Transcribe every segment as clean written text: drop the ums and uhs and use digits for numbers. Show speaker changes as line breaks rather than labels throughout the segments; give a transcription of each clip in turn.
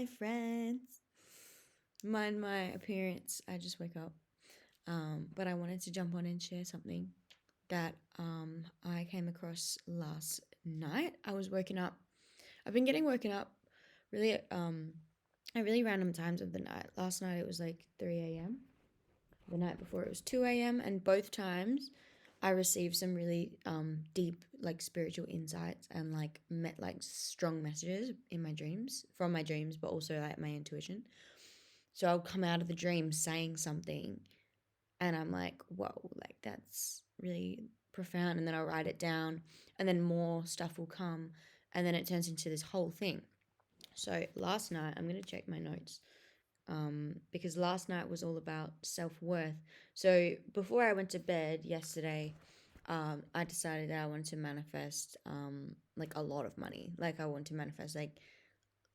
Hi, friends. Mind my appearance. I just woke up. But I wanted to jump on and share something that I came across last night. I was woken up. I've been getting woken up really at really random times of the night. Last night it was like 3 a.m. The night before it was 2 a.m. And both times I received some really deep like spiritual insights and like met like strong messages in my dreams from my dreams, but also like my intuition. So I'll come out of the dream saying something and I'm like, whoa, like that's really profound. And then I'll write it down and then more stuff will come and then it turns into this whole thing. So last night, I'm going to check my notes because last night was all about self worth. So before I went to bed yesterday, I decided that I wanted to manifest like a lot of money. Like I want to manifest like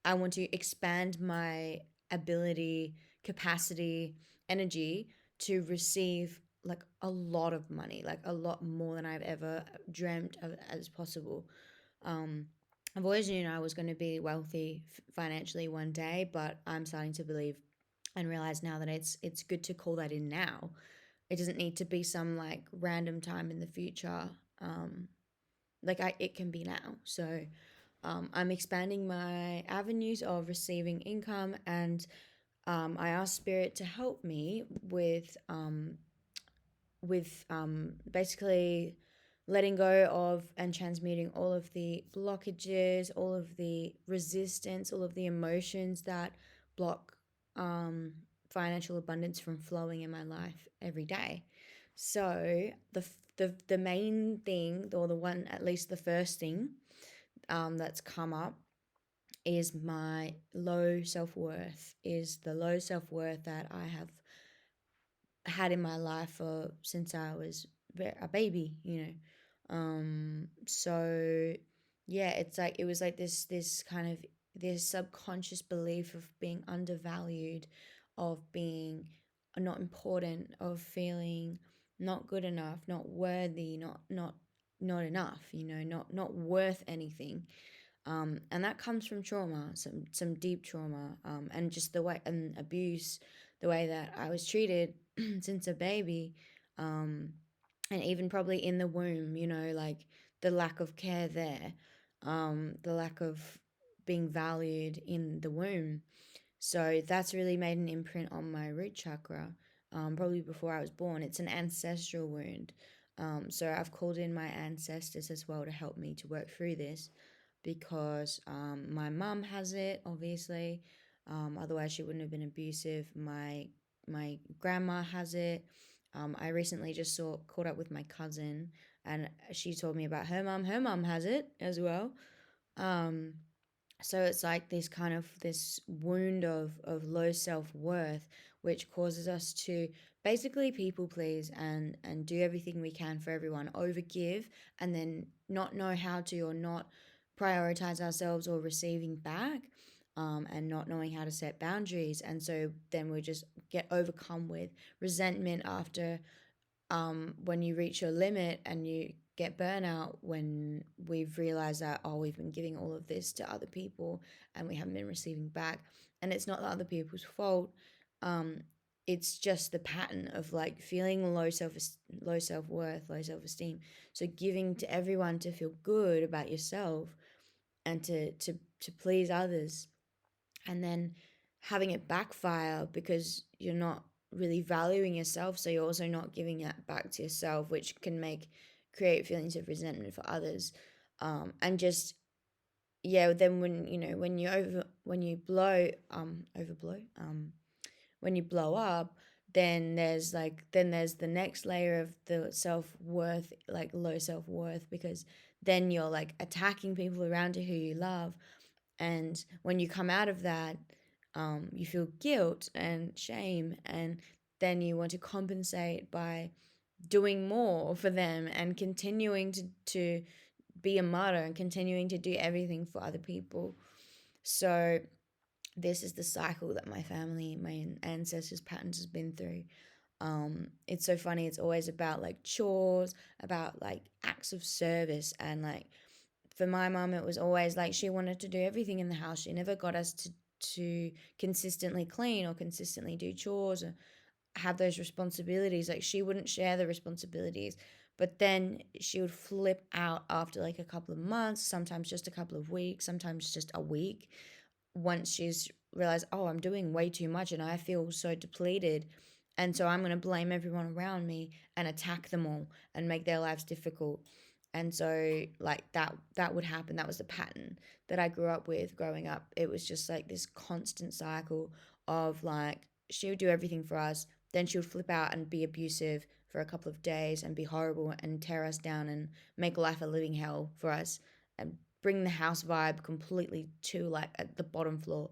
I want to expand my ability, capacity, energy to receive like a lot of money, like a lot more than I've ever dreamt of as possible. Um, I've always known I was going to be wealthy financially one day, but I'm starting to believe and realize now that it's good to call that in now. It doesn't need to be some like random time in the future. It can be now. So I'm expanding my avenues of receiving income, and I asked Spirit to help me with basically letting go of and transmuting all of the blockages, all of the resistance, all of the emotions that block financial abundance from flowing in my life every day. So the main thing, or the one, at least the first thing that's come up is my low self-worth, is the low self-worth that I have had in my life for since I was a baby. So yeah, it's like it was like this kind of this subconscious belief of being undervalued, of being not important, of feeling not good enough, not worthy, not enough, not worth anything. And that comes from trauma, some deep trauma, and just the way and abuse, the way that I was treated since a baby, um, and even probably in the womb, like the lack of care there, the lack of being valued in the womb. So that's really made an imprint on my root chakra, probably before I was born. It's an ancestral wound. So I've called in my ancestors as well to help me to work through this because my mum has it, obviously. Otherwise, she wouldn't have been abusive. My grandma has it. I recently just caught up with my cousin, and she told me about her mum. Her mum has it as well. Um, so it's like this wound of low self-worth, which causes us to basically people please and do everything we can for everyone, overgive, and then not know how to or not prioritize ourselves or receiving back, and not knowing how to set boundaries. And so then we just get overcome with resentment after when you reach your limit and you get burnout, when we've realized that, oh, we've been giving all of this to other people and we haven't been receiving back. And it's not the other people's fault. Um, it's just the pattern of like feeling low self-worth, low self-esteem. So giving to everyone to feel good about yourself and to please others, and then having it backfire because you're not really valuing yourself, so you're also not giving that back to yourself, which can create feelings of resentment for others. And just yeah, then when you overblow, when you blow up, then there's the next layer of the self-worth, like low self-worth, because then you're like attacking people around you who you love. And when you come out of that, you feel guilt and shame, and then you want to compensate by doing more for them and continuing to be a martyr and continuing to do everything for other people. So this is the cycle that my family, my ancestors' patterns has been through. It's so funny. It's always about like chores, about like acts of service, and like for my mum, it was always like she wanted to do everything in the house. She never got us to consistently clean or consistently do chores or have those responsibilities. Like she wouldn't share the responsibilities, but then she would flip out after like a couple of months, sometimes just a couple of weeks, sometimes just a week, once she's realized, oh, I'm doing way too much and I feel so depleted. And so I'm going to blame everyone around me and attack them all and make their lives difficult. And so like that would happen. That was the pattern that I grew up with growing up. It was just like this constant cycle of like she would do everything for us, then she would flip out and be abusive for a couple of days and be horrible and tear us down and make life a living hell for us and bring the house vibe completely to like at the bottom floor,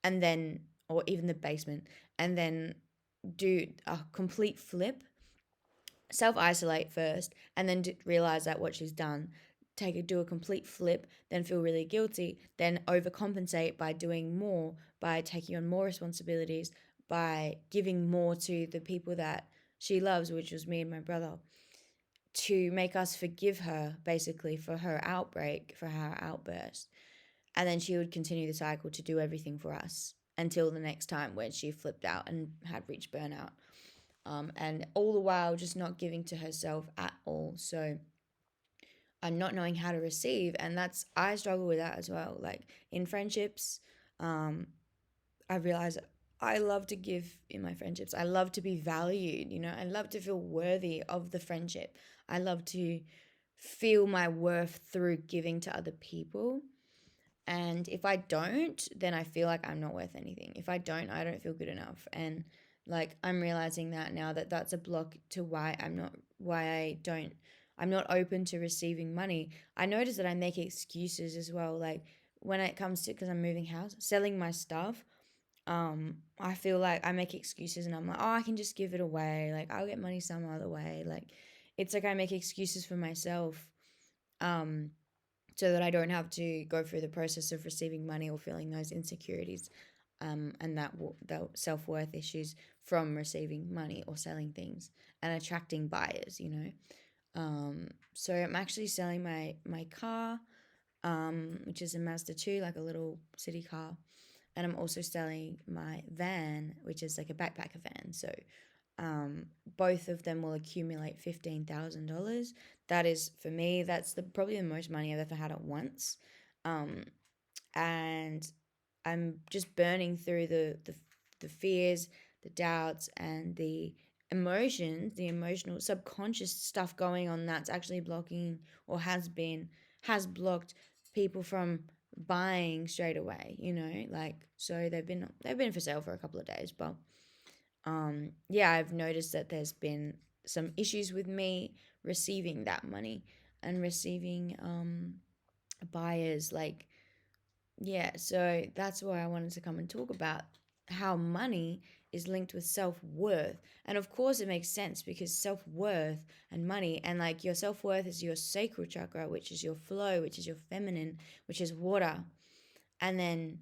and then or even the basement, and then do a complete flip, self isolate first, and then realize that what she's done, do a complete flip, then feel really guilty, then overcompensate by doing more, by taking on more responsibilities, by giving more to the people that she loves, which was me and my brother, to make us forgive her basically for her outbreak, for her outburst. And then she would continue the cycle to do everything for us until the next time when she flipped out and had reached burnout. And all the while just not giving to herself at all. So I'm not knowing how to receive. And I struggle with that as well. Like in friendships, um, I realize I love to give in my friendships. I love to be valued, I love to feel worthy of the friendship. I love to feel my worth through giving to other people. And if I don't, then I feel like I'm not worth anything. If I don't, I don't feel good enough. And like I'm realizing that now, that that's a block to I'm not open to receiving money. I notice that I make excuses as well. Like when it comes to, because I'm moving house, selling my stuff, I feel like I make excuses and I'm like, oh, I can just give it away. Like I'll get money some other way. Like it's like I make excuses for myself. Um, so that I don't have to go through the process of receiving money or feeling those insecurities, and the self worth issues from receiving money or selling things and attracting buyers. So I'm actually selling my car, which is a Mazda 2, like a little city car, and I'm also selling my van, which is like a backpacker van. So both of them will accumulate $15,000. That is for me. That's probably the most money I've ever had at once, um, and I'm just burning through the fears, the doubts, and the emotions, the emotional subconscious stuff going on that's actually blocking or has blocked people from buying straight away. Like so they've been for sale for a couple of days, but yeah, I've noticed that there's been some issues with me receiving that money and receiving buyers. Like, yeah, so that's why I wanted to come and talk about how money is linked with self worth. And of course, it makes sense because self worth and money, and like your self worth is your sacral chakra, which is your flow, which is your feminine, which is water, and then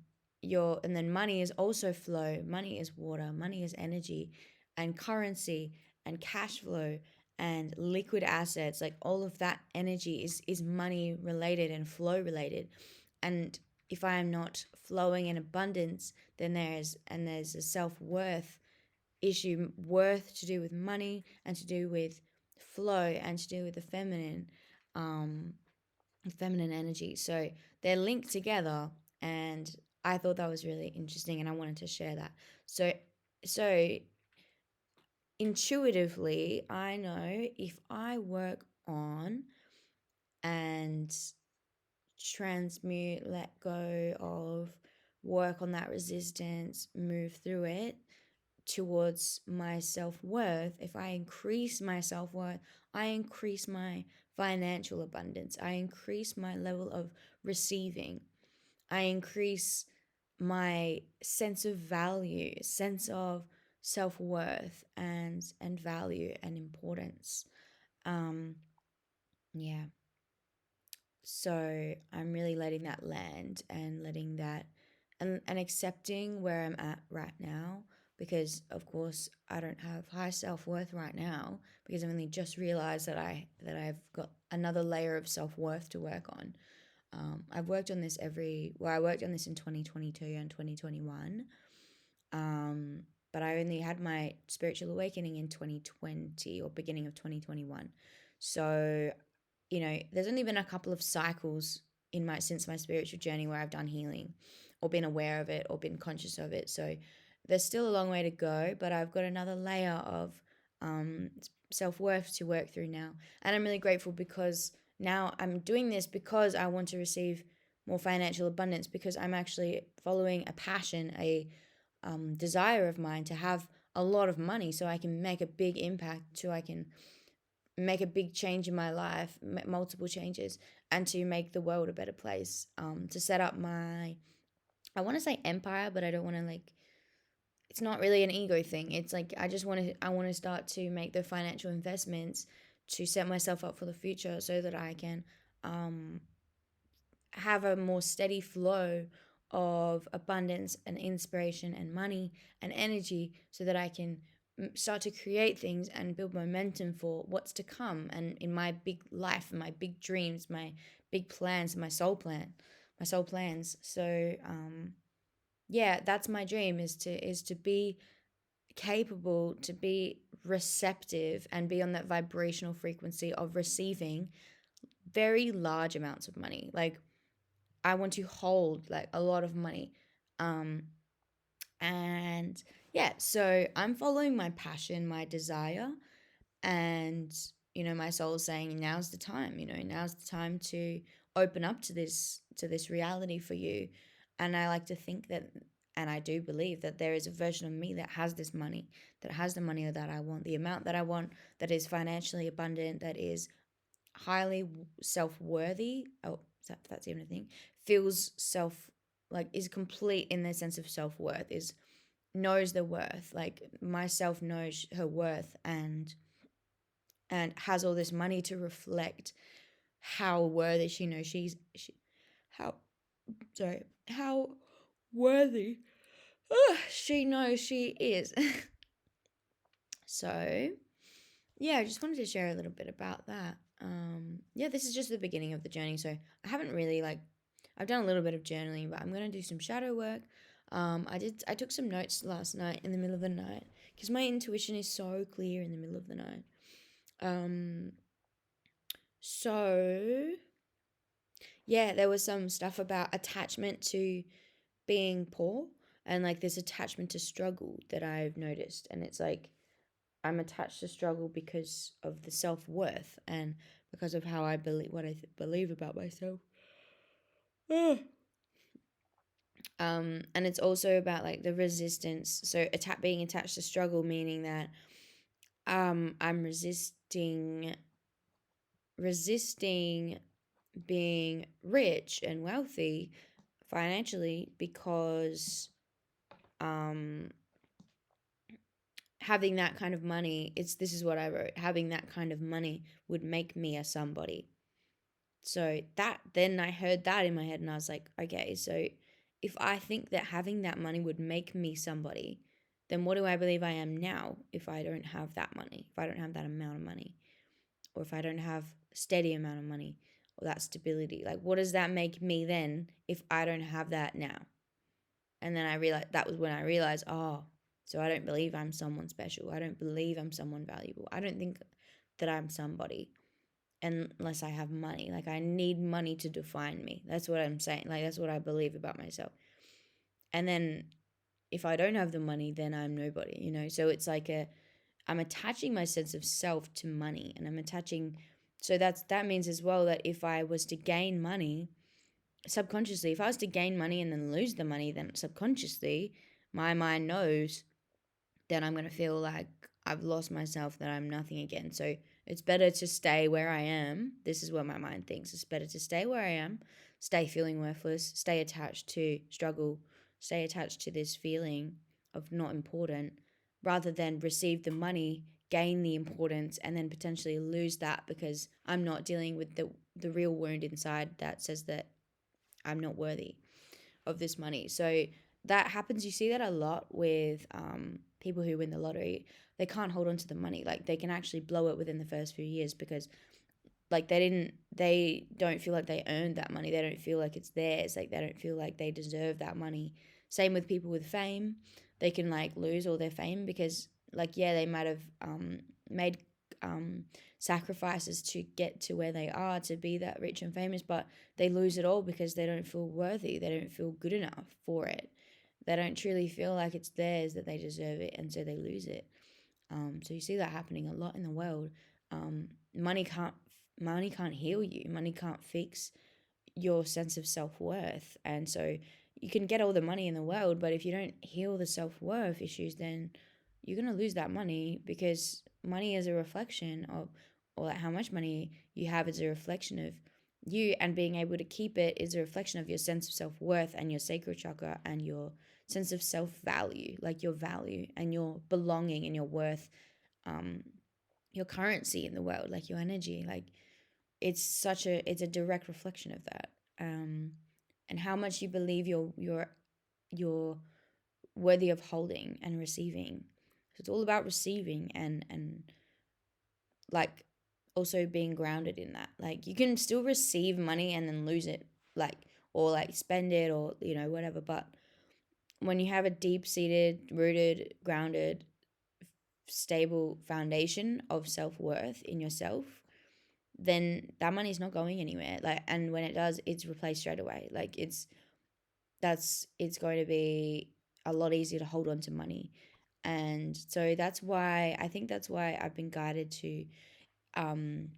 money is also flow, money is water, money is energy and currency and cash flow and liquid assets. Like all of that energy is money related and flow related. And if I am not flowing in abundance, then there's a self-worth issue, worth to do with money and to do with flow and to do with the um feminine energy. So they're linked together, and I thought that was really interesting and I wanted to share that. So intuitively, I know if I work on and transmute, let go of, work on that resistance, move through it towards my self-worth, if I increase my self-worth, I increase my financial abundance, I increase my level of receiving, I increase my sense of value, sense of self-worth and value and importance. um yeah, so I'm really letting that land and letting that and accepting where I'm at right now, because of course I don't have high self-worth right now because I've only just realized that I've got another layer of self-worth to work on. I've worked on this I worked on this in 2022 and 2021. Um, but I only had my spiritual awakening in 2020 or beginning of 2021. So, there's only been a couple of cycles in my since my spiritual journey where I've done healing or been aware of it or been conscious of it. So there's still a long way to go, but I've got another layer of um, self-worth to work through now. And I'm really grateful because now I'm doing this because I want to receive more financial abundance, because I'm actually following a passion, a desire of mine to have a lot of money so I can make a big impact, so I can make a big change in my life, multiple changes, and to make the world a better place. To set up I want to say empire, but I don't want to it's not really an ego thing. It's like I want to start to make the financial investments to set myself up for the future so that I can um, have a more steady flow of abundance and inspiration and money and energy so that I can start to create things and build momentum for what's to come, and in my big life, my big dreams, my big plans, my soul plans. So yeah, that's my dream, is to be capable, to be receptive and be on that vibrational frequency of receiving very large amounts of money. Like, I want to hold like a lot of money. Um, and yeah, so I'm following my passion, my desire, and my soul is saying now's the time, now's the time to open up to this reality for you. And I like to think that, and I do believe that there is a version of me that has this money, that has the money that I want, the amount that I want, that is financially abundant, that is highly self-worthy. Oh, that's even a thing. Feels self, like, is complete in their sense of self-worth, is knows the worth. Like, myself knows her worth, and has all this money to reflect how worthy she knows how how worthy she knows she is. So yeah, I just wanted to share a little bit about that. Yeah, this is just the beginning of the journey. So I haven't really I've done a little bit of journaling, but I'm gonna do some shadow work. I took some notes last night in the middle of the night because my intuition is so clear in the middle of the night. Um, so yeah, there was some stuff about attachment to being poor, and like this attachment to struggle that I've noticed, and it's like I'm attached to struggle because of the self-worth and because of how I believe, what I believe about myself. And it's also about like the resistance. So being attached to struggle, meaning that I'm resisting being rich and wealthy financially because um having that kind of money, this is what I wrote, having that kind of money would make me a somebody. So then I heard that in my head and I was like, okay, so if I think that having that money would make me somebody, then what do I believe I am now if I don't have that money, if I don't have that amount of money, or if I don't have a steady amount of money or that stability? Like, what does that make me then if I don't have that now? And then that was when I realized, oh, so I don't believe I'm someone special. I don't believe I'm someone valuable. I don't think that I'm somebody unless I have money. Like, I need money to define me. That's what I'm saying. Like, that's what I believe about myself. And then if I don't have the money, then I'm nobody. So it's like I'm attaching my sense of self to money, and I'm attaching, so that means as well that if I was to gain money subconsciously, if I was to gain money and then lose the money, then subconsciously my mind knows then I'm going to feel like I've lost myself, that I'm nothing again. So it's better to stay where I am. This is what my mind thinks. It's better to stay where I am, stay feeling worthless, stay attached to struggle, stay attached to this feeling of not important, rather than receive the money, gain the importance, and then potentially lose that because I'm not dealing with the real wound inside that says that I'm not worthy of this money. So that happens. You see that a lot with people who win the lottery. They can't hold on to the money. Like, they can actually blow it within the first few years because like they don't feel like they earned that money. They don't feel like it's theirs. Like they don't feel like they deserve that money. Same with people with fame. They can like lose all their fame because like yeah, they might have made um sacrifices to get to where they are to be that rich and famous, but they lose it all because they don't feel worthy. They don't feel good enough for it. They don't truly feel like it's theirs, that they deserve it, and so they lose it. So you see that happening a lot in the world. Um, money can't money can't heal you. Money can't fix your sense of self worth, and so you can get all the money in the world, but if you don't heal the self worth issues, then you're gonna lose that money because money is a reflection of, or like how much money you have is a reflection of you, and being able to keep it is a reflection of your sense of self worth and your sacral chakra and your sense of self value, like your value and your belonging and your worth, um, your currency in the world, like your energy, like it's a direct reflection of that, um, and how much you believe you're worthy of holding and receiving. So it's all about receiving and like also being grounded in that. Like you can still receive money and then lose it, like or like spend it or whatever, but when you have a deep seated, rooted, grounded, stable foundation of self worth in yourself, then that money's not going anywhere. Like, and when it does, it's replaced straight away. Like, it's going to be a lot easier to hold on to money, and so that's why I think that's why I've been guided um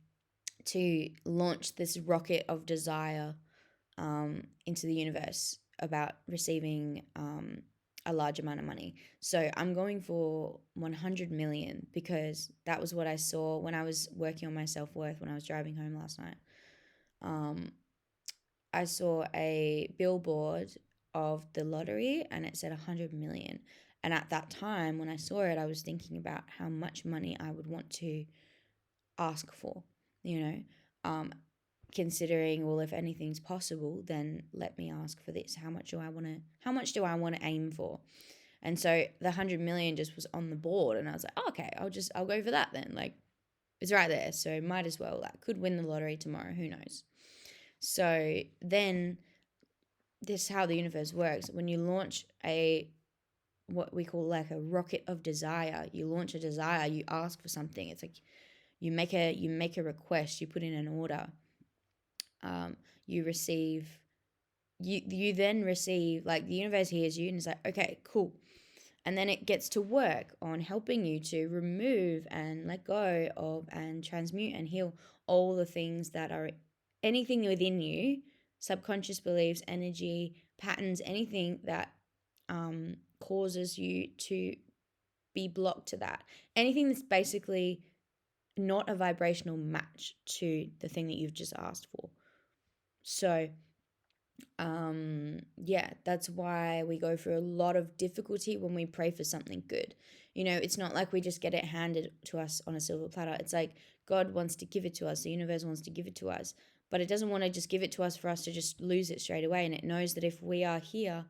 to launch this rocket of desire into the universe about receiving a large amount of money. So I'm going for 100 million because that was what I saw when I was working on my self worth when I was driving home last night. Um, I saw a billboard of the lottery and it said 100 million. And at that time, when I saw it, I was thinking about how much money I would want to ask for, you know, um, considering, well, if anything's possible, then let me ask for this. How much do I want to aim for? And so the 100 million just was on the board and I was like, oh, okay, I'll go for that then. Like it's right there. So might as well, like could win the lottery tomorrow. Who knows? So then this is how the universe works. When you launch a what we call like a rocket of desire, you launch a desire, you ask for something. It's like you make a request, you put in an order, you receive, you then receive, like the universe hears you and is like, okay, cool. And then it gets to work on helping you to remove and let go of and transmute and heal all the things that are anything within you, subconscious beliefs, energy, patterns, anything that causes you to be blocked to that. Anything that's basically not a vibrational match to the thing that you've just asked for. So yeah, that's why we go through a lot of difficulty when we pray for something good. It's not like we just get it handed to us on a silver platter. It's like God wants to give it to us, the universe wants to give it to us, but it doesn't want to just give it to us for us to just lose it straight away. And it knows that if we are here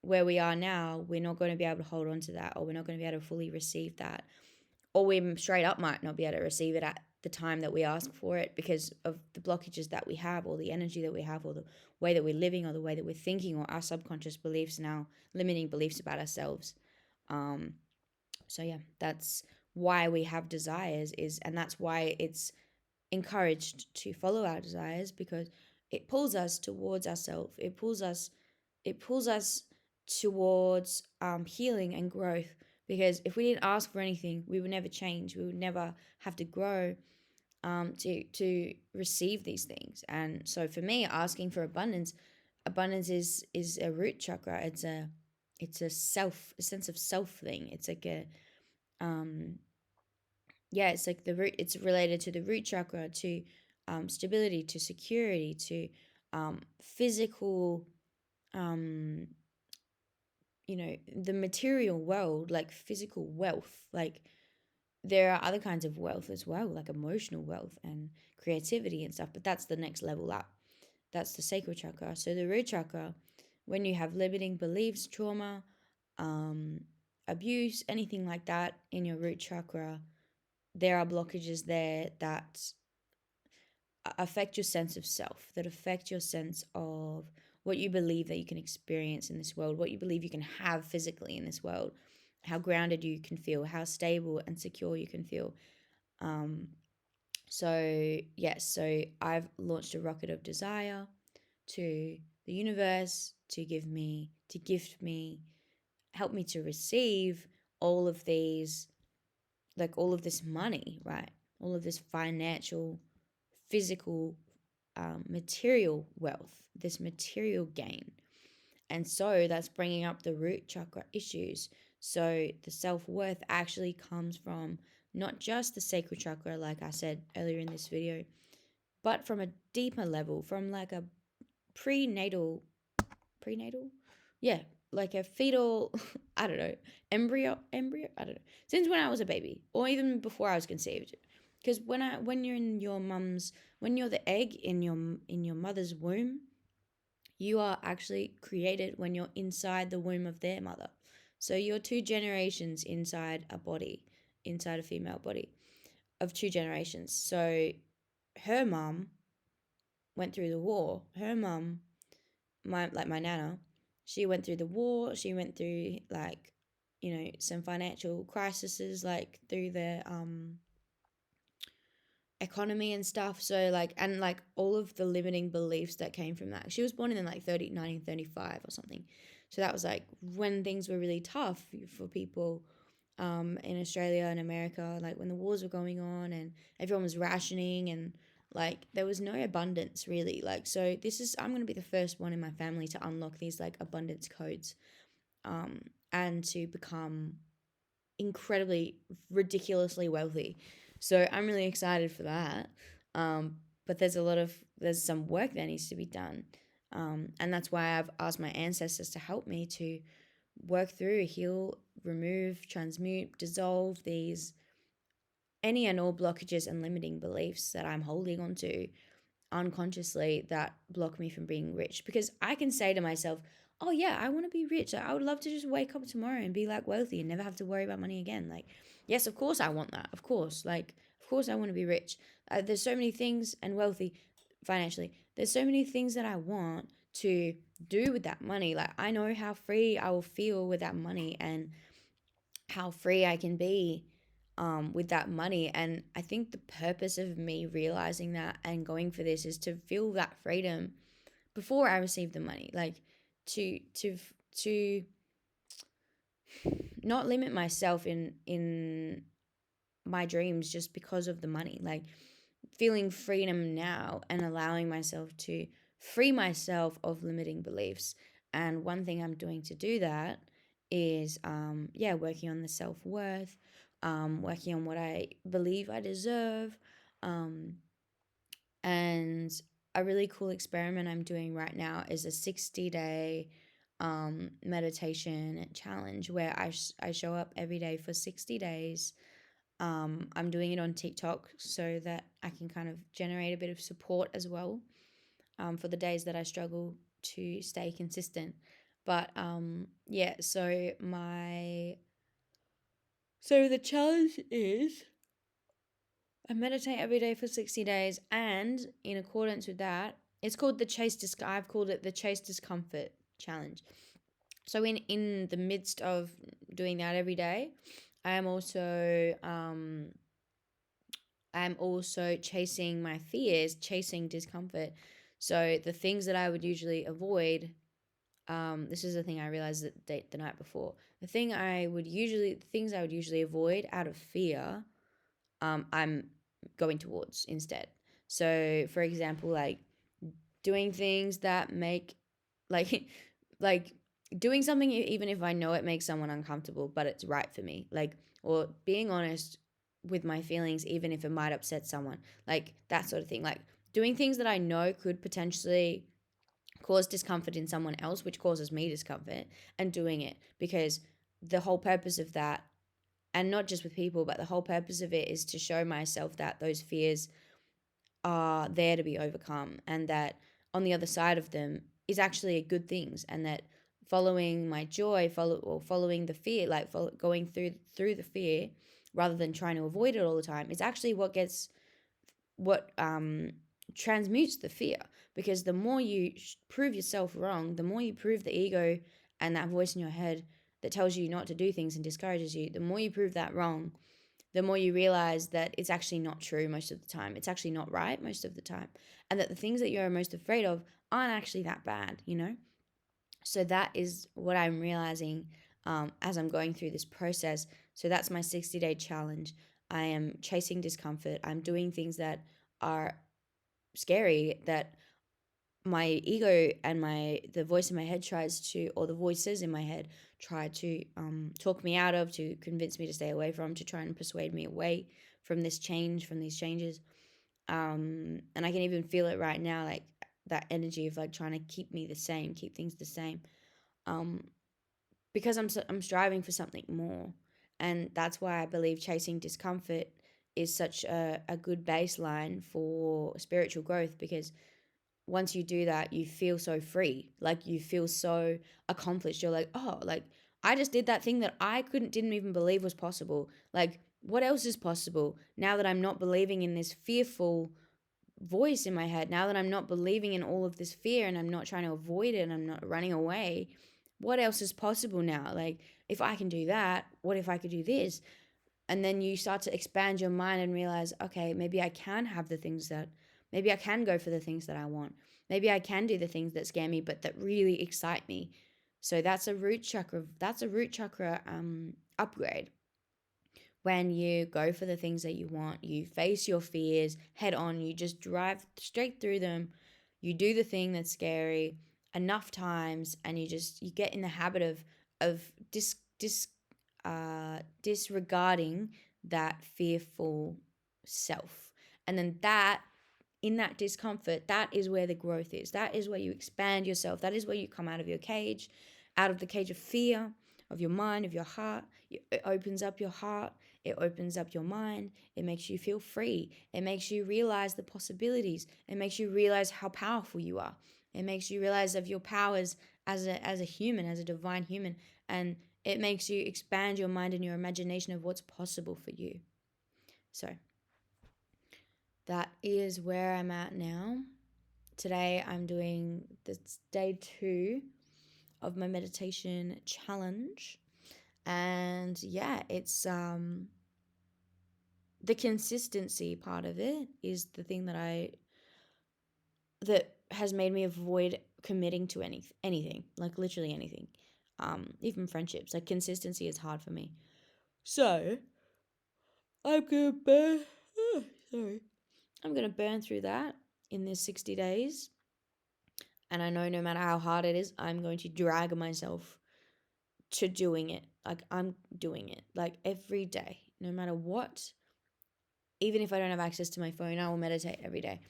where we are now, we're not going to be able to hold on to that, or we're not going to be able to fully receive that, or we straight up might not be able to receive it at the time that we ask for it because of the blockages that we have, or the energy that we have, or the way that we're living, or the way that we're thinking, or our subconscious beliefs and our limiting beliefs about ourselves. um so yeah, that's why we have desires, is and that's why it's encouraged to follow our desires, because it pulls us towards ourselves. It pulls us towards healing and growth. Because if we didn't ask for anything, we would never change. We would never have to grow to receive these things. And so for me, asking for abundance is a root chakra. It's a sense of self thing. It's like a um yeah, it's like the root. It's related to the root chakra, to stability, to security, to physical, um, the material world, like physical wealth. Like there are other kinds of wealth as well, like emotional wealth and creativity and stuff, but that's the next level up. That's the sacral chakra. So the root chakra, when you have limiting beliefs, trauma, um, abuse, anything like that in your root chakra, there are blockages there that affect your sense of self, that affect your sense of what you believe that you can experience in this world, what you believe you can have physically in this world, how grounded you can feel, how stable and secure you can feel. Um, so, yes, so I've launched a rocket of desire to the universe to give me, to gift me, help me to receive all of these, like all of this money, right? All of this financial, physical, material wealth, this material gain. And so that's bringing up the root chakra issues. So the self worth actually comes from not just the sacral chakra, like I said earlier in this video, but from a deeper level, from like a prenatal, prenatal? Yeah, like a fetal, I don't know, embryo, I don't know. Since when I was a baby, or even before I was conceived. Because when you're in your mum's, when you're the egg in your mother's womb, you are actually created when you're inside the womb of their mother. So you're two generations inside a body, inside a female body of two generations. So her mum went through the war. Her mum, my nana, she went through the war. She went through like, some financial crises, like through the economy and stuff. So like, and like all of the limiting beliefs that came from that. She was born in like 1935 or something. So that was like when things were really tough for people in Australia and America, like when the wars were going on and everyone was rationing, and like there was no abundance really. Like, so I'm going to be the first one in my family to unlock these like abundance codes, and to become incredibly, ridiculously wealthy. So I'm really excited for that. But there's some work that needs to be done. And that's why I've asked my ancestors to help me to work through, heal, remove, transmute, dissolve these any and all blockages and limiting beliefs that I'm holding on to unconsciously that block me from being rich. Because I can say to myself, oh yeah, I want to be rich. I would love to just wake up tomorrow and be like wealthy and never have to worry about money again. Like, yes, of course I want that. Of course. Like, of course I want to be rich. There's so many things, and wealthy financially. There's so many things that I want to do with that money. Like, I know how free I will feel with that money, and how free I can be with that money. And I think the purpose of me realizing that and going for this is to feel that freedom before I receive the money, like to not limit myself in my dreams just because of the money, like feeling freedom now and allowing myself to free myself of limiting beliefs. And one thing I'm doing to do that is working on the self-worth, working on what I believe I deserve, um, and a really cool experiment I'm doing right now is a 60-day meditation challenge where I show up every day for 60 days. I'm doing it on TikTok so that I can kind of generate a bit of support as well, for the days that I struggle to stay consistent. But so the challenge is I meditate every day for 60 days, and in accordance with that, it's called I've called it the Chase Discomfort Challenge. So in the midst of doing that every day, I am also chasing my fears, chasing discomfort. So the things that I would usually avoid, this is the thing I realized the night before. Things I would usually avoid out of fear, I'm going towards instead. So, for example, like doing things that make, like, like doing something even if I know it makes someone uncomfortable, but it's right for me. Like, or being honest with my feelings, even if it might upset someone. Like that sort of thing. Like doing things that I know could potentially cause discomfort in someone else, which causes me discomfort, and doing it because the whole purpose of that, and not just with people, but the whole purpose of it is to show myself that those fears are there to be overcome, and that on the other side of them is actually a good things, and that following my joy, following the fear, like going through the fear rather than trying to avoid it all the time, is actually what transmutes the fear, because the more you prove yourself wrong, the more you prove the ego and that voice in your head that tells you not to do things and discourages you, the more you prove that wrong, the more you realize that it's actually not true most of the time. It's actually not right most of the time. And that the things that you're most afraid of aren't actually that bad, you know? So that is what I'm realizing as I'm going through this process. So that's my 60-day challenge. I am chasing discomfort. I'm doing things that are scary, that my ego and the voice in my head tries to, or the voices in my head try to talk me out of, to convince me to stay away from, to try and persuade me away from this change, from these changes. And I can even feel it right now, like that energy of like trying to keep me the same, keep things the same, um, because I'm striving for something more, and that's why I believe chasing discomfort is such a good baseline for spiritual growth, because once you do that, you feel so free. Like you feel so accomplished. You're like, oh, like I just did that thing that I didn't even believe was possible. Like, what else is possible now that I'm not believing in this fearful voice in my head? Now that I'm not believing in all of this fear and I'm not trying to avoid it and I'm not running away, what else is possible now? Like, if I can do that, what if I could do this? And then you start to expand your mind and realize, okay, maybe I can have the things that, maybe I can go for the things that I want. Maybe I can do the things that scare me, but that really excite me. So that's a root chakra upgrade. When you go for the things that you want, you face your fears head on, you just drive straight through them, you do the thing that's scary enough times, and you get in the habit of disregarding that fearful self. And then that, in that discomfort, that is where the growth is. That is where you expand yourself. That is where you come out of your cage, out of the cage of fear, of your mind, of your heart. It opens up your heart. It opens up your mind. It makes you feel free. It makes you realize the possibilities. It makes you realize how powerful you are. It makes you realize of your powers as a human, as a divine human. And it makes you expand your mind and your imagination of what's possible for you. So that is where I'm at now. Today I'm doing this day 2 of my meditation challenge. And yeah, it's the consistency part of it is the thing that has made me avoid committing to anything, like literally anything. Even friendships. Like consistency is hard for me. So I'm gonna burn sorry. I'm gonna burn through that in this 60 days. And I know no matter how hard it is, I'm going to drag myself to doing it. Like I'm doing it like every day, no matter what. Even if I don't have access to my phone, I will meditate every day.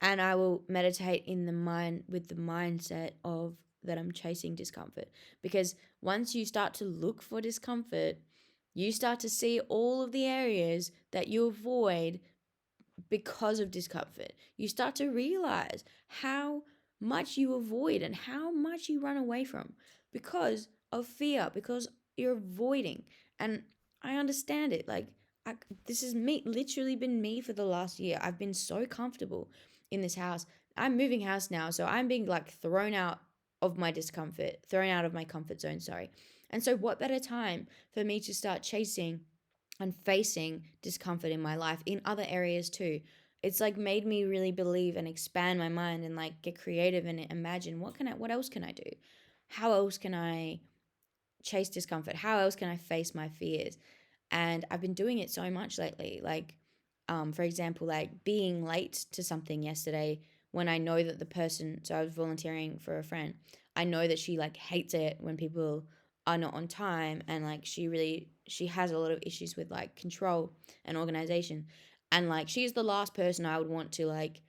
And I will meditate in the mind with the mindset of that I'm chasing discomfort. Because once you start to look for discomfort, you start to see all of the areas that you avoid because of discomfort. You start to realize how much you avoid and how much you run away from because of fear, because you're avoiding. And I understand it. Like, this is me, literally been me for the last year. I've been so comfortable in this house. I'm moving house now, so I'm being like thrown out of my discomfort, thrown out of my comfort zone, sorry. And so, what better time for me to start chasing and facing discomfort in my life in other areas too? It's like made me really believe and expand my mind and like get creative and imagine what else can I do? How else can I chase discomfort? How else can I face my fears? And I've been doing it so much lately. Like, for example, like being late to something yesterday when I know that the person, so I was volunteering for a friend, I know that she like hates it when people are not on time, and like she has a lot of issues with like control and organization. And like she's the last person I would want to like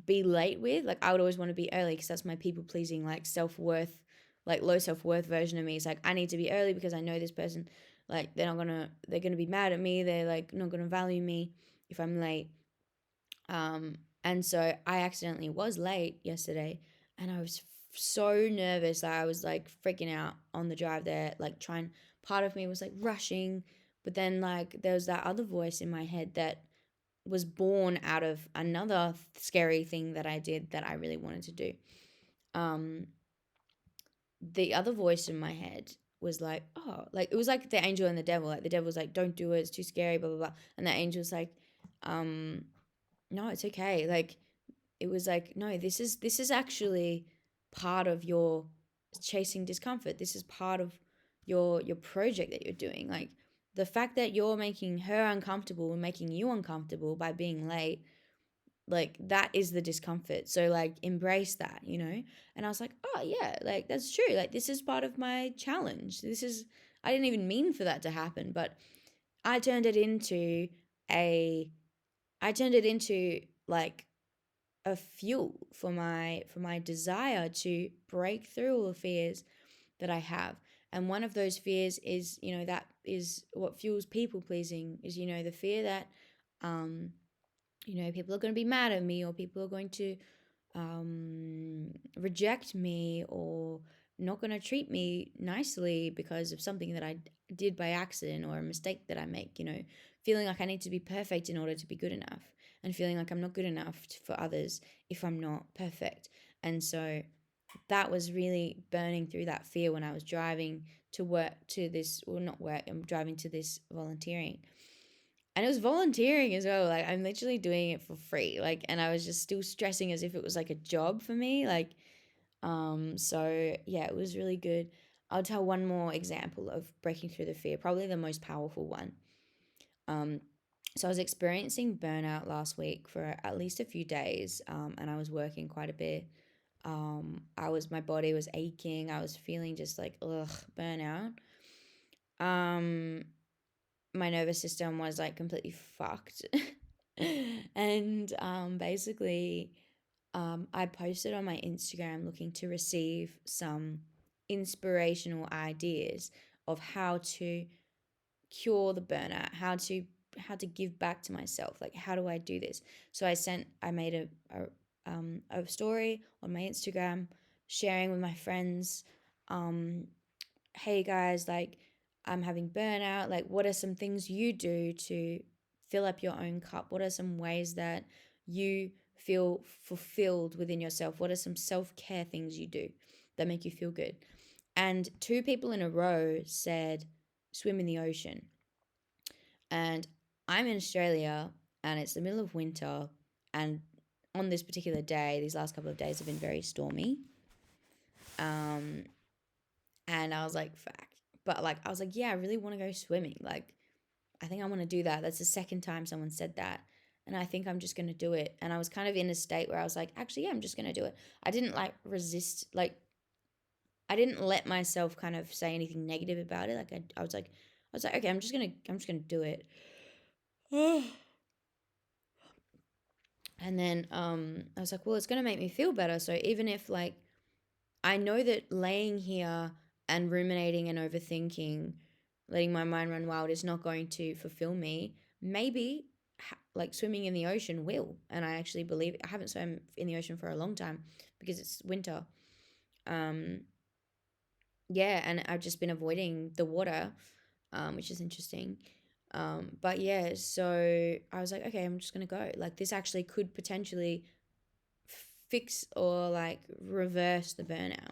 be late with. Like I would always want to be early because that's my people pleasing, like self-worth, like low self-worth version of me. It's like I need to be early because I know this person, like they're gonna be mad at me. They're like not gonna value me if I'm late. And so I accidentally was late yesterday, and I was so nervous that I was like freaking out on the drive there, like trying. Part of me was like rushing, but then like there was that other voice in my head that was born out of another scary thing that I did that I really wanted to do. Um, the other voice in my head was like, oh, like it was like the angel and the devil. Like the devil was like, don't do it, it's too scary, blah blah blah. And the angel was like, um, no, it's okay. Like it was like, no, this is actually part of your chasing discomfort. This is part of your project that you're doing. Like the fact that you're making her uncomfortable and making you uncomfortable by being late, like that is the discomfort, so like embrace that, you know. And I was like, oh yeah, like that's true, like this is part of my challenge. This is, I didn't even mean for that to happen, but I turned it into a I turned it into like a fuel for my desire to break through all the fears that I have. And one of those fears is, you know, that is what fuels people pleasing, is, you know, the fear that um you know, people are going to be mad at me, or people are going to reject me, or not going to treat me nicely because of something that I did by accident, or a mistake that I make, you know, feeling like I need to be perfect in order to be good enough, and feeling like I'm not good enough for others if I'm not perfect. And so that was really burning through that fear when I was driving to work, to this, or not work, I'm driving to this volunteering. And it was volunteering as well. Like I'm literally doing it for free. Like, and I was just still stressing as if it was like a job for me. Like, so yeah, it was really good. I'll tell one more example of breaking through the fear, probably the most powerful one. Um, so I was experiencing burnout last week for at least a few days, and I was working quite a bit. My body was aching. I was feeling just like ugh, burnout. Um, my nervous system was like completely fucked. And basically, I posted on my Instagram looking to receive some inspirational ideas of how to cure the burnout, how to give back to myself. Like, how do I do this? So I made a story on my Instagram, sharing with my friends, um, hey guys, like I'm having burnout. Like, what are some things you do to fill up your own cup? What are some ways that you feel fulfilled within yourself? What are some self care things you do that make you feel good? And two people in a row said, swim in the ocean. And I'm in Australia and it's the middle of winter. And on this particular day, these last couple of days have been very stormy. Um, And I was like, fuck. But like, I was like, yeah, I really want to go swimming. Like, I think I want to do that. That's the second time someone said that. And I think I'm just going to do it. And I was kind of in a state where I was like, actually, yeah, I'm just going to do it. I didn't like resist, like, I didn't let myself kind of say anything negative about it. Like, I was like, okay, I'm just going to do it. And then I was like, well, it's going to make me feel better. So even if like I know that laying here and ruminating and overthinking, letting my mind run wild is not going to fulfill me. Maybe like swimming in the ocean will. And I actually believe I haven't swum in the ocean for a long time because it's winter. Um, yeah, and I've just been avoiding the water, which is interesting. But yeah, so I was like, okay, I'm just gonna go. Like this actually could potentially fix or like reverse the burnout.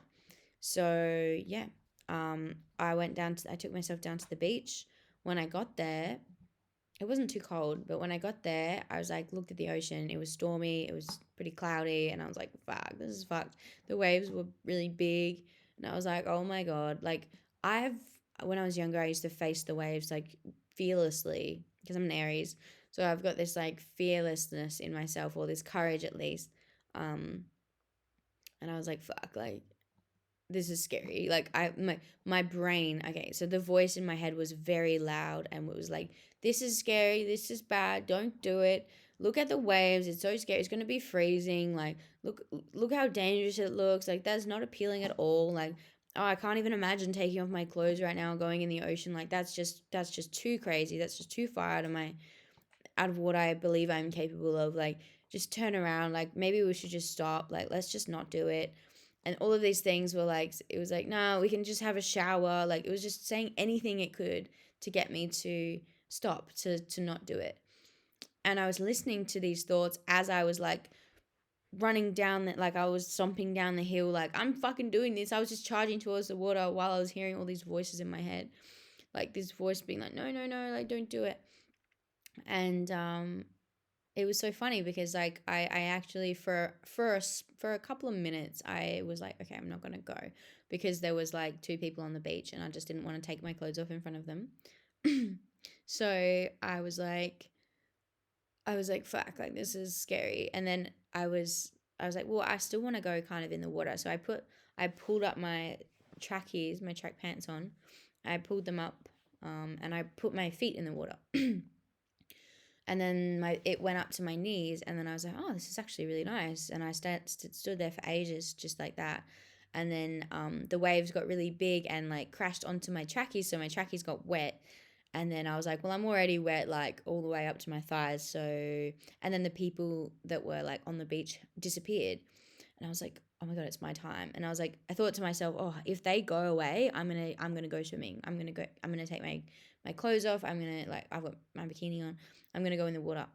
So yeah, I took myself down to the beach. When I got there, it wasn't too cold, but when I got there, I was like, looked at the ocean. It was stormy. It was pretty cloudy, and I was like, fuck, this is fucked. The waves were really big, and I was like, oh my god. Like I've when I was younger, I used to face the waves like fearlessly because I'm an Aries, so I've got this like fearlessness in myself, or this courage at least. Um, and I was like, fuck, like this is scary. Like my brain, okay, so the voice in my head was very loud and it was like, this is scary, this is bad, don't do it. Look at the waves, it's so scary, it's gonna be freezing. Like look how dangerous it looks. Like that's not appealing at all. Like, oh, I can't even imagine taking off my clothes right now and going in the ocean. Like that's just too crazy. That's just too far out of what I believe I'm capable of. Like, just turn around. Like, maybe we should just stop. Like, let's just not do it. And all of these things were like, it was like, no, we can just have a shower. Like, it was just saying anything it could to get me to stop, to not do it. And I was listening to these thoughts as I was like running down that, like I was stomping down the hill, like I'm fucking doing this. I was just charging towards the water while I was hearing all these voices in my head, like this voice being like, no, no, no, like don't do it. And it was so funny because like I actually for a couple of minutes I was like, okay, I'm not gonna go, because there was like two people on the beach and I just didn't want to take my clothes off in front of them. So I was like, fuck, like this is scary. And then I was like, well, I still want to go kind of in the water. So I pulled up my trackies, my track pants on. I pulled them up, and I put my feet in the water. And then it went up to my knees, and then I was like, oh, this is actually really nice. And I stood there for ages just like that. And then the waves got really big and like crashed onto my trackies, so my trackies got wet. And then I was like, well, I'm already wet, like all the way up to my thighs. So, and then the people that were like on the beach disappeared. And I was like, oh my God, it's my time. And I was like, I thought to myself, oh, if they go away, I'm gonna go swimming. I'm gonna take my clothes off. I've got my bikini on. I'm gonna go in the water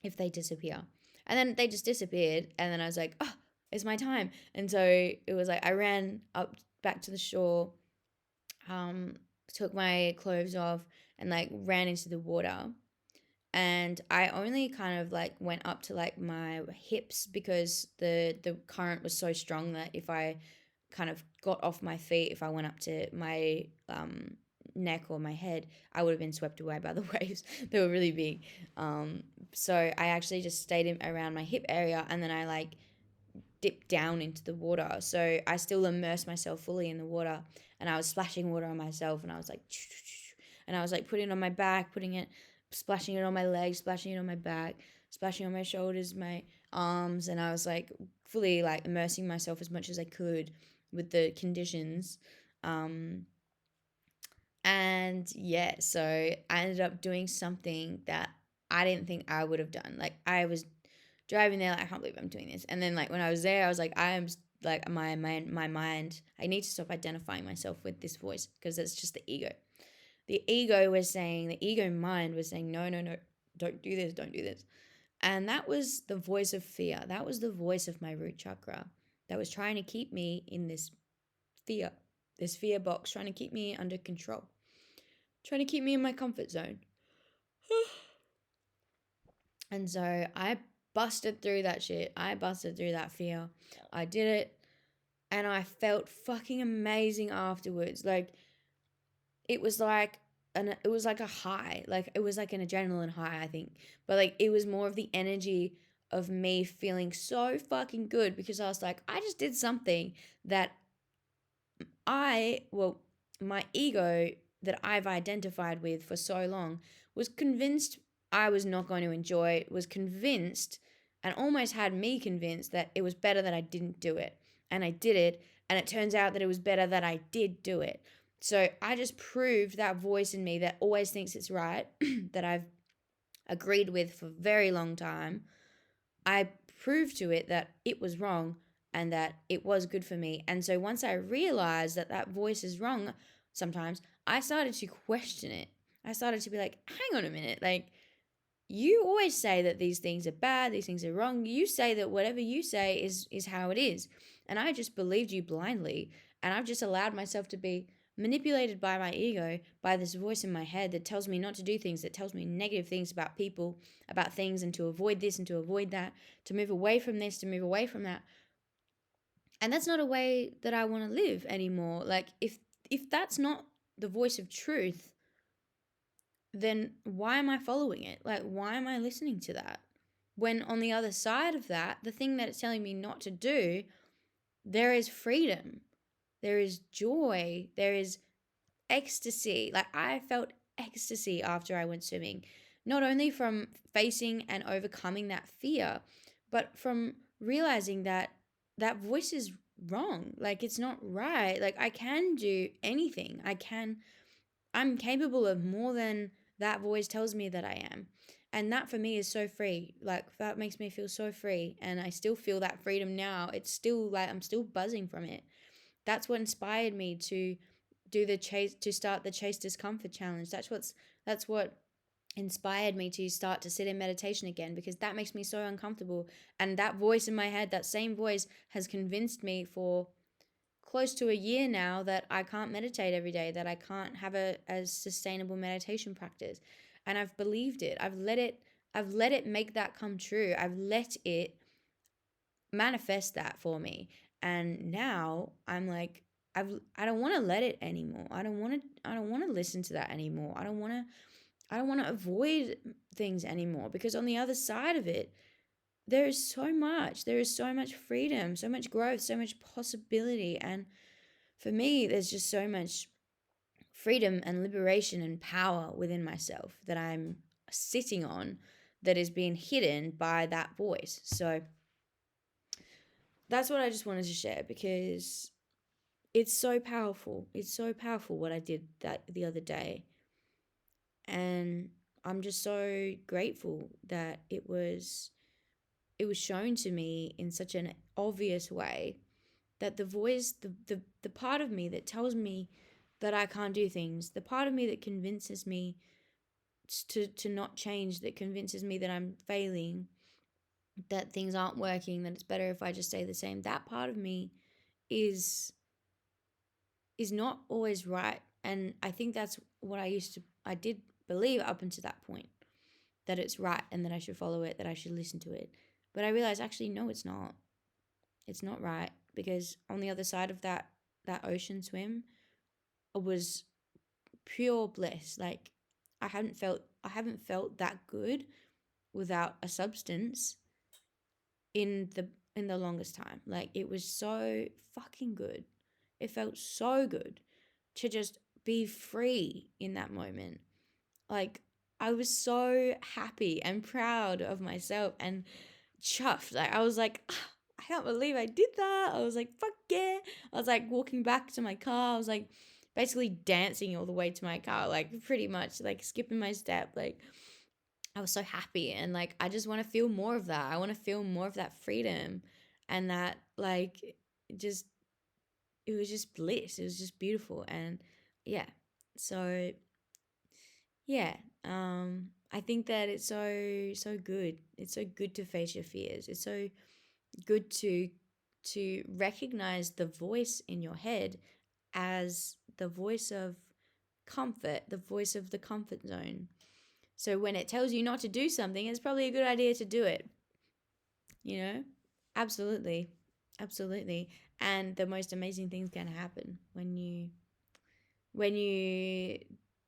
if they disappear. And then they just disappeared. And then I was like, oh, it's my time. And so it was like I ran up back to the shore, um, took my clothes off, and like ran into the water. And I only kind of like went up to like my hips because the current was so strong that if I kind of got off my feet, if I went up to my neck or my head, I would have been swept away by the waves. They were really big. So I actually just stayed around my hip area, and then I like dipped down into the water. So I still immersed myself fully in the water, and I was splashing water on myself, and I was like, and I was like putting it on my back, splashing it on my legs, splashing it on my back, splashing on my shoulders, my arms, and I was like fully like immersing myself as much as I could with the conditions. Um, and yeah, so I ended up doing something that I didn't think I would have done. Like I was driving there, like I can't believe I'm doing this. And then like when I was there, I was like, I am like my mind. I need to stop identifying myself with this voice because it's just the ego. The ego mind was saying, no, no, no, don't do this, don't do this. And that was the voice of fear. That was the voice of my root chakra that was trying to keep me in fear, this fear box, trying to keep me under control, trying to keep me in my comfort zone. And so I busted through that shit. I busted through that fear. I did it, and I felt fucking amazing afterwards. Like it was like it was like a high. Like it was like an adrenaline high, I think. But like it was more of the energy of me feeling so fucking good because I was like, I just did something that my ego that I've identified with for so long was convinced I was not going to enjoy, was convinced and almost had me convinced that it was better that I didn't do it. And I did it, and it turns out that it was better that I did do it. So I just proved that voice in me that always thinks it's right, that I've agreed with for a very long time. I proved to it that it was wrong and that it was good for me. And so once I realized that that voice is wrong sometimes, I started to question it. I started to be like, hang on a minute, like you always say that these things are bad, these things are wrong. You say that whatever you say is how it is. And I just believed you blindly, and I've just allowed myself to be manipulated by my ego, by this voice in my head that tells me not to do things, that tells me negative things about people, about things, and to avoid this and to avoid that, to move away from this, to move away from that. And that's not a way that I want to live anymore. Like if that's not the voice of truth, then why am I following it? Like, why am I listening to that? When on the other side of that, the thing that it's telling me not to do, there is freedom, there is joy, there is ecstasy. Like, I felt ecstasy after I went swimming, not only from facing and overcoming that fear, but from realizing that that voice is wrong. Like, it's not right. Like, I can do anything. I'm capable of more than that voice tells me that I am. And that for me is so free. Like that makes me feel so free. And I still feel that freedom now. It's still like I'm still buzzing from it. That's what inspired me to do the chase, to start the Chase Discomfort Challenge. That's what inspired me to start to sit in meditation again, because that makes me so uncomfortable. And that voice in my head, that same voice, has convinced me for close to a year now that I can't meditate every day, that I can't have a sustainable meditation practice. And I've believed it. I've let it make that come true. I've let it manifest that for me. And now I'm like, I don't want to let it anymore. I don't want to listen to that anymore. I don't want to avoid things anymore, because on the other side of it, there is so much. There is so much freedom, so much growth, so much possibility. And for me, there's just so much freedom and liberation and power within myself that I'm sitting on, that is being hidden by that voice. So that's what I just wanted to share, because it's so powerful. It's so powerful what I did that the other day. And I'm just so grateful that it was shown to me in such an obvious way, that the voice, the part of me that tells me that I can't do things, the part of me that convinces me to not change, that convinces me that I'm failing, that things aren't working, that it's better if I just stay the same, that part of me is not always right. And I think that's what I did believe up until that point, that it's right and that I should follow it, that I should listen to it. But I realized, actually, no, it's not. It's not right, because on the other side of that ocean swim was pure bliss. Like, I haven't felt that good without a substance in the longest time. Like, it was so fucking good. It felt so good to just be free in that moment. Like, I was so happy and proud of myself and chuffed. Like, I was like, "Ah, I can't believe I did that." I was like, fuck yeah. I was like walking back to my car. I was like basically dancing all the way to my car, like pretty much like skipping my step. Like, I was so happy, and like I just want to feel more of that. I want to feel more of that freedom, and that, like, just it was just bliss. It was just beautiful. And yeah. So yeah, I think that it's so good. It's so good to face your fears. It's so good to recognize the voice in your head as the voice of comfort, the voice of the comfort zone. So when it tells you not to do something, it's probably a good idea to do it, you know? Absolutely. Absolutely. And the most amazing things can happen when you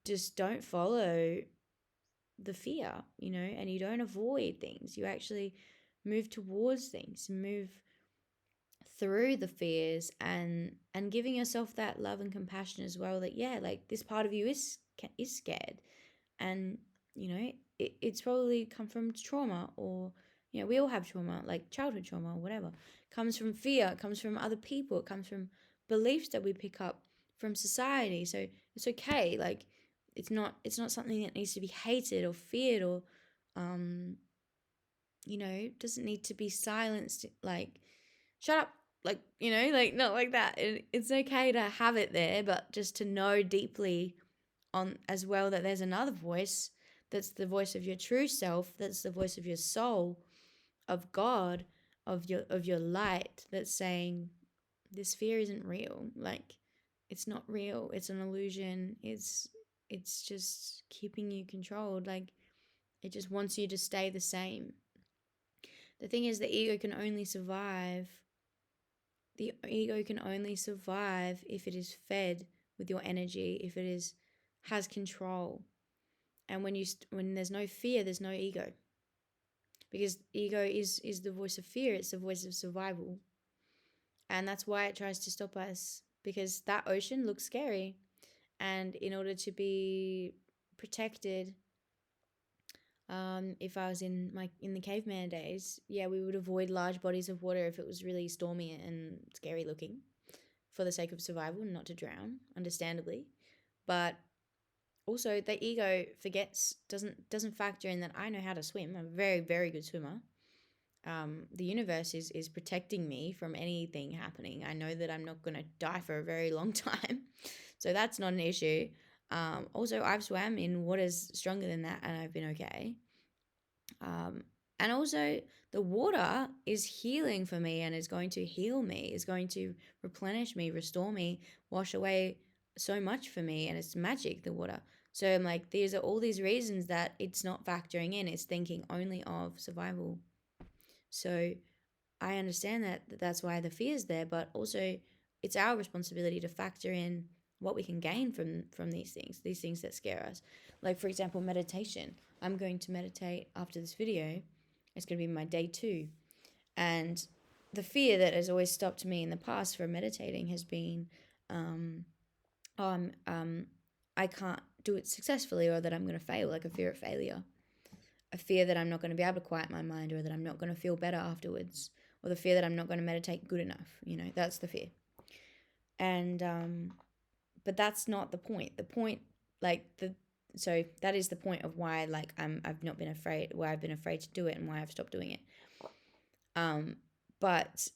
just don't follow the fear, and you don't avoid things. You actually move towards things, move through the fears, and giving yourself that love and compassion as well, that yeah, like, this part of you is scared. And it's probably come from trauma, or we all have trauma, like childhood trauma or whatever. It comes from fear, it comes from other people, it comes from beliefs that we pick up from society. So it's okay. Like, it's not something that needs to be hated or feared, or um doesn't need to be silenced. Like, shut up, like, like, not like that. It's okay to have it there, but just to know deeply on as well that there's another voice, that's the voice of your true self, that's the voice of your soul, of God, of your light, that's saying this fear isn't real. Like, it's not real, it's an illusion. It's just keeping you controlled. Like, it just wants you to stay the same. The thing is, the ego can only survive if it is fed with your energy, if it has control. And when there's no fear, there's no ego, because ego is the voice of fear. It's the voice of survival, and that's why it tries to stop us, because that ocean looks scary. And in order to be protected, if I was in the caveman days, yeah, we would avoid large bodies of water if it was really stormy and scary looking, for the sake of survival and not to drown, understandably. But also, the ego doesn't factor in that I know how to swim. I'm a very, very good swimmer. The universe is protecting me from anything happening. I know that I'm not going to die for a very long time, so that's not an issue. Also, I've swam in waters stronger than that, and I've been okay. Um, and also, the water is healing for me and is going to heal me, is going to replenish me, restore me, wash away so much for me. And it's magic, the water. So I'm like, these are all these reasons that it's not factoring in. It's thinking only of survival. So I understand that that's why the fear is there, but also it's our responsibility to factor in what we can gain from these things that scare us. Like, for example, meditation. I'm going to meditate after this video. It's going to be my day 2. And the fear that has always stopped me in the past from meditating has been, um, oh, I can't do it successfully, or that I'm going to fail, like a fear of failure, a fear that I'm not going to be able to quiet my mind, or that I'm not going to feel better afterwards, or the fear that I'm not going to meditate good enough. That's the fear. And but that's not the point. The point, like the so that is the point of why, like, I've not been afraid, why I've been afraid to do it, and why I've stopped doing it. But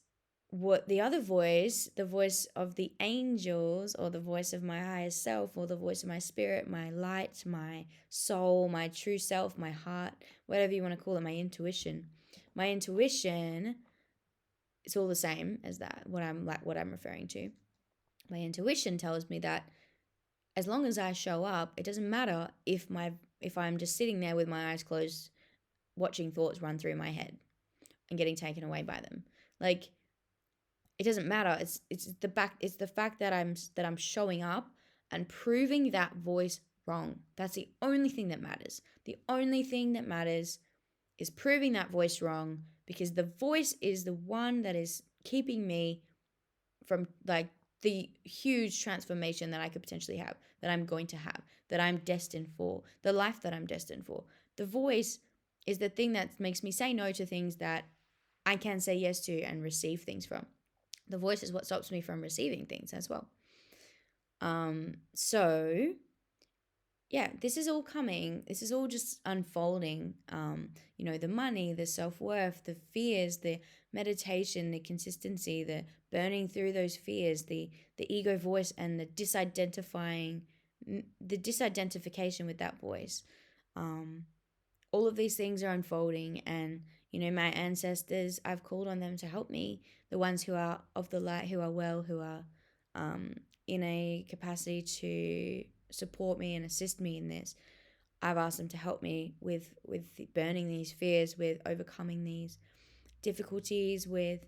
what the other voice, the voice of the angels, or the voice of my higher self, or the voice of my spirit, my light, my soul, my true self, my heart, whatever you want to call it, my intuition. My intuition, it's all the same as that, what I'm referring to. My intuition tells me that as long as I show up, it doesn't matter if I'm just sitting there with my eyes closed, watching thoughts run through my head and getting taken away by them. Like, it doesn't matter. It's the fact that I'm showing up and proving that voice wrong. That's the only thing that matters. The only thing that matters is proving that voice wrong, because the voice is the one that is keeping me from, like, the huge transformation that I could potentially have, that I'm going to have, that I'm destined for, the life that I'm destined for. The voice is the thing that makes me say no to things that I can say yes to and receive things from. The voice is what stops me from receiving things as well. So yeah, this is all coming. This is all just unfolding. The money, the self-worth, the fears, the meditation, the consistency, the burning through those fears, the ego voice, and the disidentification with that voice. All of these things are unfolding, and my ancestors, I've called on them to help me, the ones who are of the light, who are well, who are in a capacity to support me and assist me in this. I've asked them to help me with burning these fears, with overcoming these difficulties, with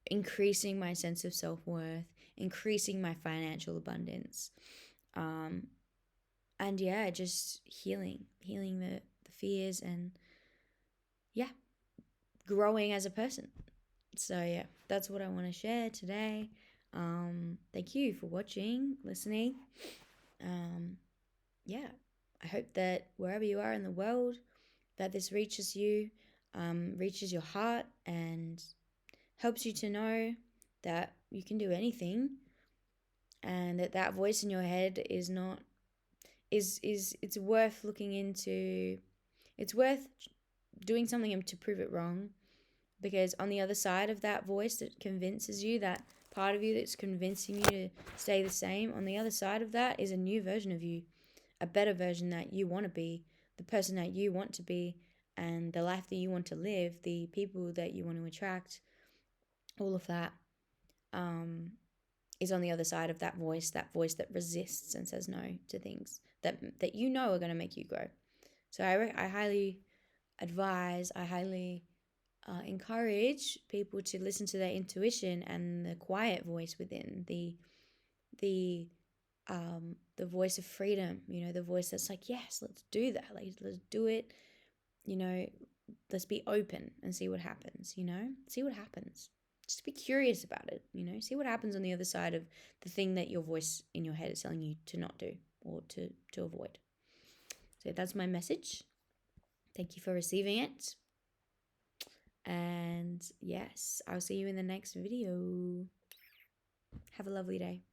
increasing my sense of self-worth, increasing my financial abundance, and yeah, just healing the fears, and yeah, growing as a person. So yeah, that's what I want to share today. Thank you for watching, listening. Yeah, I hope that wherever you are in the world, that this reaches you, reaches your heart, and helps you to know that you can do anything, and that voice in your head is not it's worth looking into. It's worth doing something to prove it wrong, because on the other side of that voice that convinces you, that part of you that's convincing you to stay the same, on the other side of that is a new version of you, a better version that you want to be, the person that you want to be, and the life that you want to live, the people that you want to attract. All of that is on the other side of that voice that resists and says no to things that are going to make you grow. So I highly advise, I highly encourage people to listen to their intuition and the quiet voice within, the voice of freedom, the voice that's like, yes, let's do that, like, let's do it, let's be open and see what happens, see what happens. Just be curious about it, see what happens on the other side of the thing that your voice in your head is telling you to not do, or to avoid. So that's my message. Thank you for receiving it. And yes, I'll see you in the next video. Have a lovely day.